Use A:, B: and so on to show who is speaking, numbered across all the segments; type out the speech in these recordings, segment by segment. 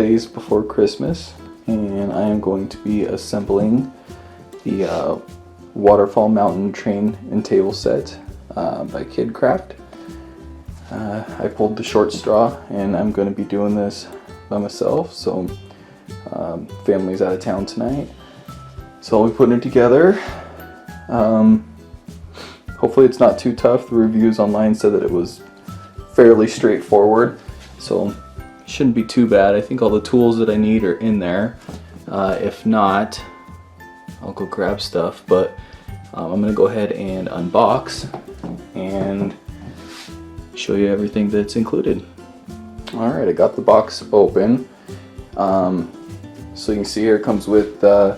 A: days before Christmas, and I am going to be assembling the Waterfall Mountain Train and Table Set by Kidkraft. I pulled the short straw, and I'm going to be doing this by myself, so family's out of town tonight, so I'll be putting it together. Hopefully it's not too tough. The reviews online said that it was fairly straightforward, so it shouldn't be too bad. I think all the tools that I need are in there. If not, I'll go grab stuff, but I'm gonna go ahead and unbox and show you everything that's included. Alright, I got the box open. So you can see here it comes with the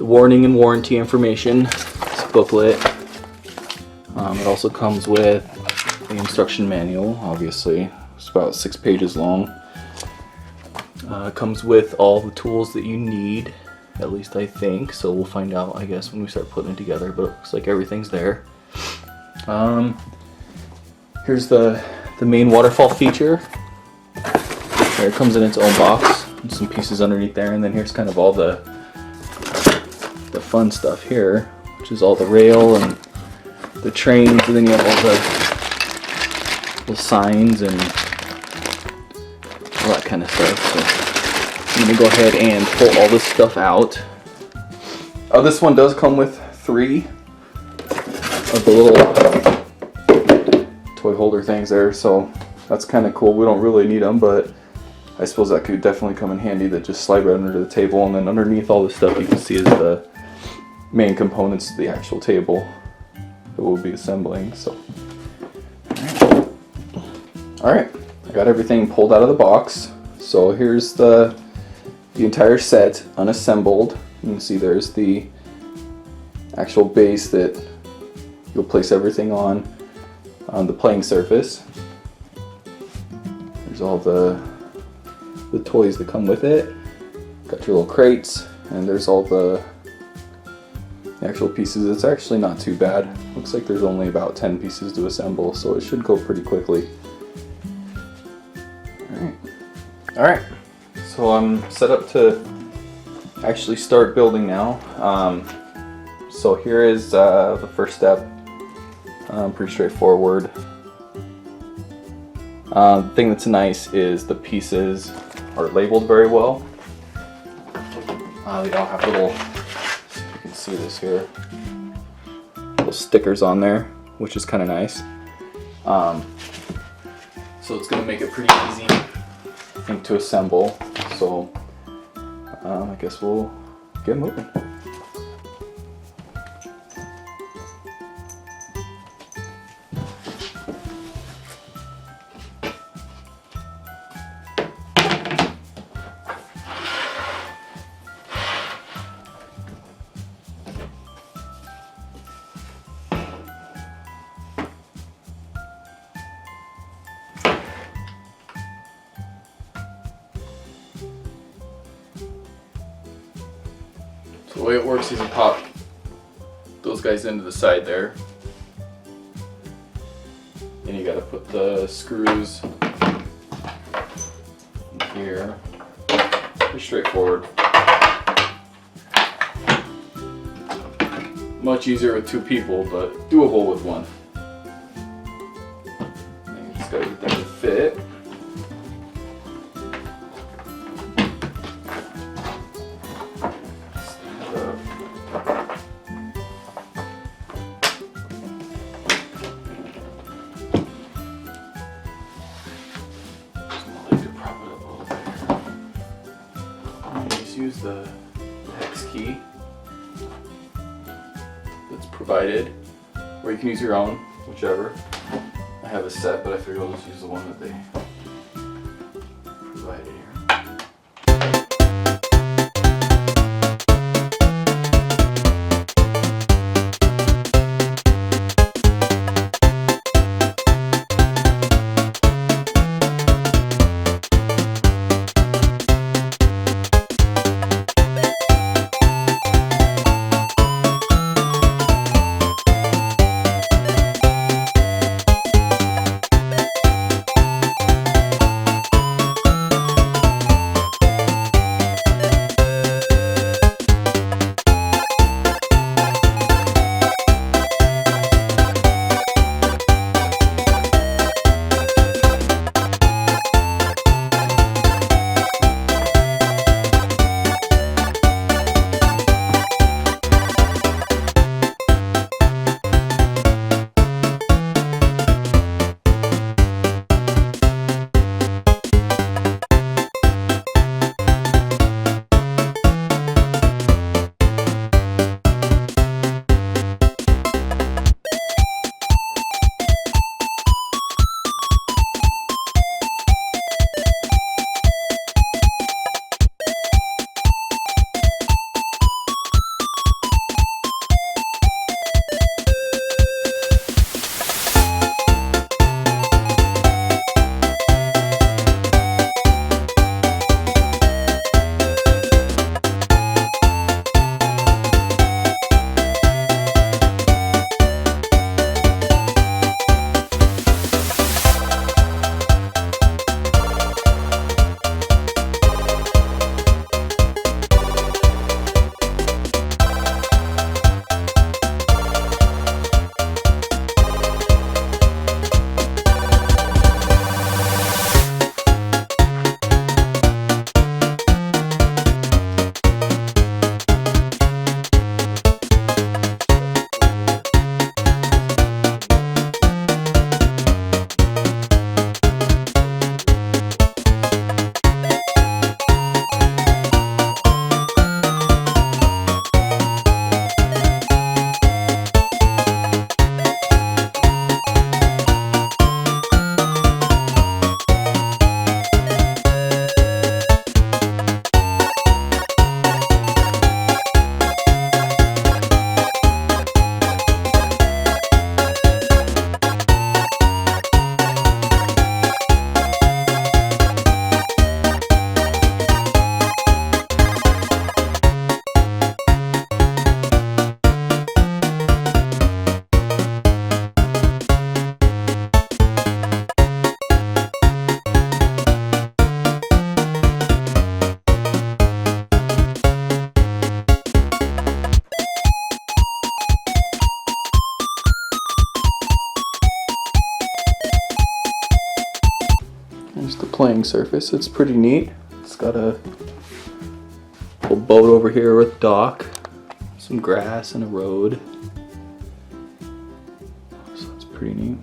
A: warning and warranty information. It's a booklet. It also comes with the instruction manual, obviously. It's about 6 pages long. It comes with all the tools that you need, at least I think. So we'll find out, I guess, when we start putting it together, but it looks like everything's there. Here's the main waterfall feature. There, it comes in its own box, and some pieces underneath there, and then here's kind of all the fun stuff here, which is all the rail and the trains, and then you have all the little signs and all that kind of stuff. So I'm gonna go ahead and pull all this stuff out. This one does come with 3 of the little toy holder things there, so that's kind of cool. We don't really need them, but I suppose that could definitely come in handy. That just slide right under the table, and then underneath all this stuff you can see is the main components of the actual table that we'll be assembling. So, alright, I got everything pulled out of the box. So here's the entire set unassembled. You can see there's the actual base that you'll place everything on the playing surface. There's all the toys that come with it. Got your little crates, and there's all the actual pieces. It's actually not too bad. Looks like there's only about 10 pieces to assemble, so it should go pretty quickly. Alright, so I'm set up to actually start building now. So here is the first step. Pretty straightforward. The thing that's nice is the pieces are labeled very well. They all have little, you can see this here, little stickers on there, which is kind of nice. So it's going to make it pretty easy, I think, to assemble. So I guess we'll get moving. So the way it works is you pop those guys into the side there, and you got to put the screws in here. Pretty straightforward. Much easier with 2 people, but doable with 1. And you just got to get them to fit. Use the hex key that's provided, or you can use your own, whichever. I have a set, but I figured I'll just use the one that they provided here. playing surface. It's pretty neat. It's got a little boat over here with dock, some grass and a road. So that's pretty neat.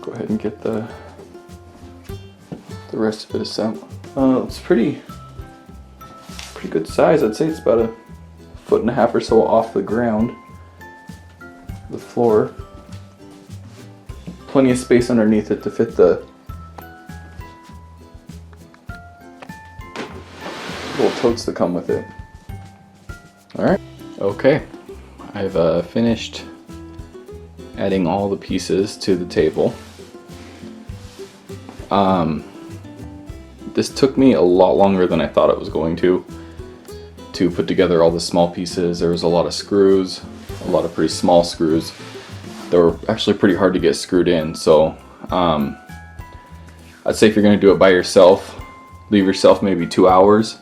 A: Go ahead and get the rest of it assembled. It's pretty good size. I'd say it's about 1.5 feet or so off the ground, the floor. Plenty of space underneath it to fit the little totes that come with it. Alright. Okay. I've finished adding all the pieces to the table. This took me a lot longer than I thought it was going to put together all the small pieces. There was a lot of screws, a lot of pretty small screws. They were actually pretty hard to get screwed in, so I'd say if you're going to do it by yourself, leave yourself maybe 2 hours.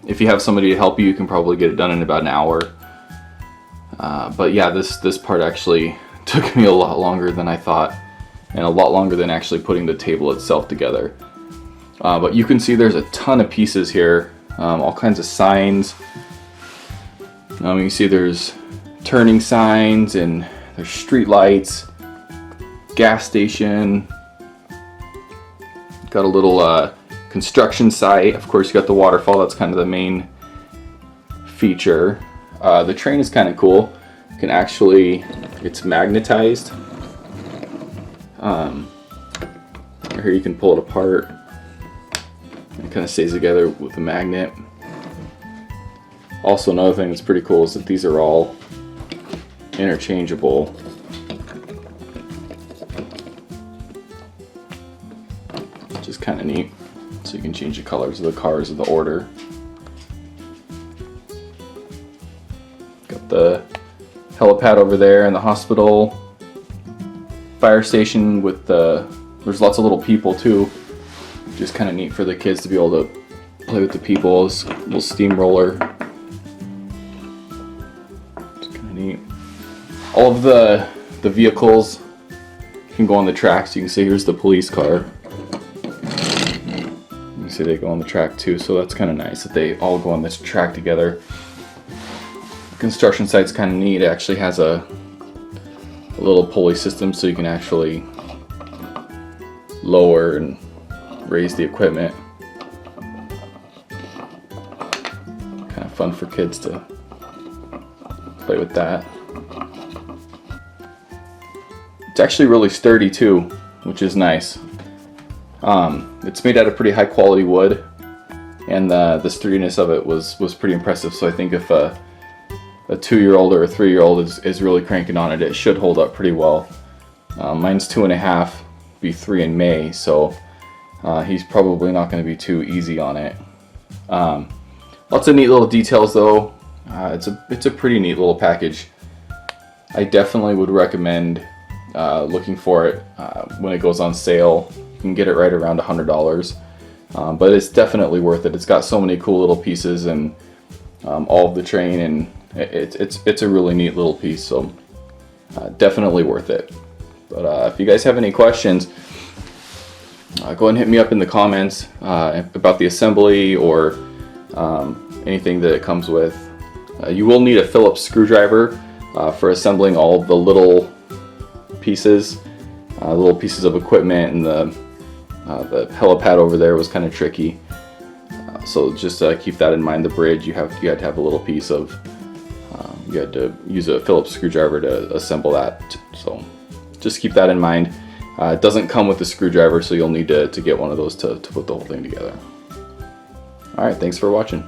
A: If you have somebody to help you, you can probably get it done in about an hour. But yeah, this part actually took me a lot longer than I thought, and a lot longer than actually putting the table itself together. But you can see there's a ton of pieces here, all kinds of signs. You can see there's turning signs, and there's street lights, gas station, got a little construction site. Of course, you got the waterfall. That's kind of the main feature. The train is kind of cool. You can actually, it's magnetized. Here you can pull it apart. It kind of stays together with a magnet. Also, another thing that's pretty cool is that these are all interchangeable. Which is kind of neat. So you can change the colors of the cars of the order. Got the helipad over there and the hospital. Fire station with there's lots of little people too. Which is kind of neat for the kids to be able to play with the people. This little steamroller. It's kind of neat. All of the vehicles can go on the tracks. You can see here's the police car. You can see they go on the track too, so that's kind of nice that they all go on this track together. The construction site's kind of neat. It actually has a little pulley system so you can actually lower and raise the equipment. Kind of fun for kids to play with that. It's actually really sturdy too, which is nice. It's made out of pretty high quality wood, and the sturdiness of it was pretty impressive. So I think if a 2-year-old or a 3-year-old is really cranking on it, it should hold up pretty well. Mine's 2.5, be 3 in May, so he's probably not going to be too easy on it. Lots of neat little details though. It's a pretty neat little package. I definitely would recommend looking for it when it goes on sale. You can get it right around $100, but it's definitely worth it. It's got so many cool little pieces and all of the train, and it's a really neat little piece, so definitely worth it. But if you guys have any questions, go ahead and hit me up in the comments about the assembly or anything that it comes with. You will need a Phillips screwdriver for assembling all the little pieces of equipment, and the helipad over there was kind of tricky. So just keep that in mind. The bridge, you had to have a little piece of, you had to use a Phillips screwdriver to assemble that. So just keep that in mind. It doesn't come with a screwdriver, so you'll need to get one of those to put the whole thing together. Alright, thanks for watching.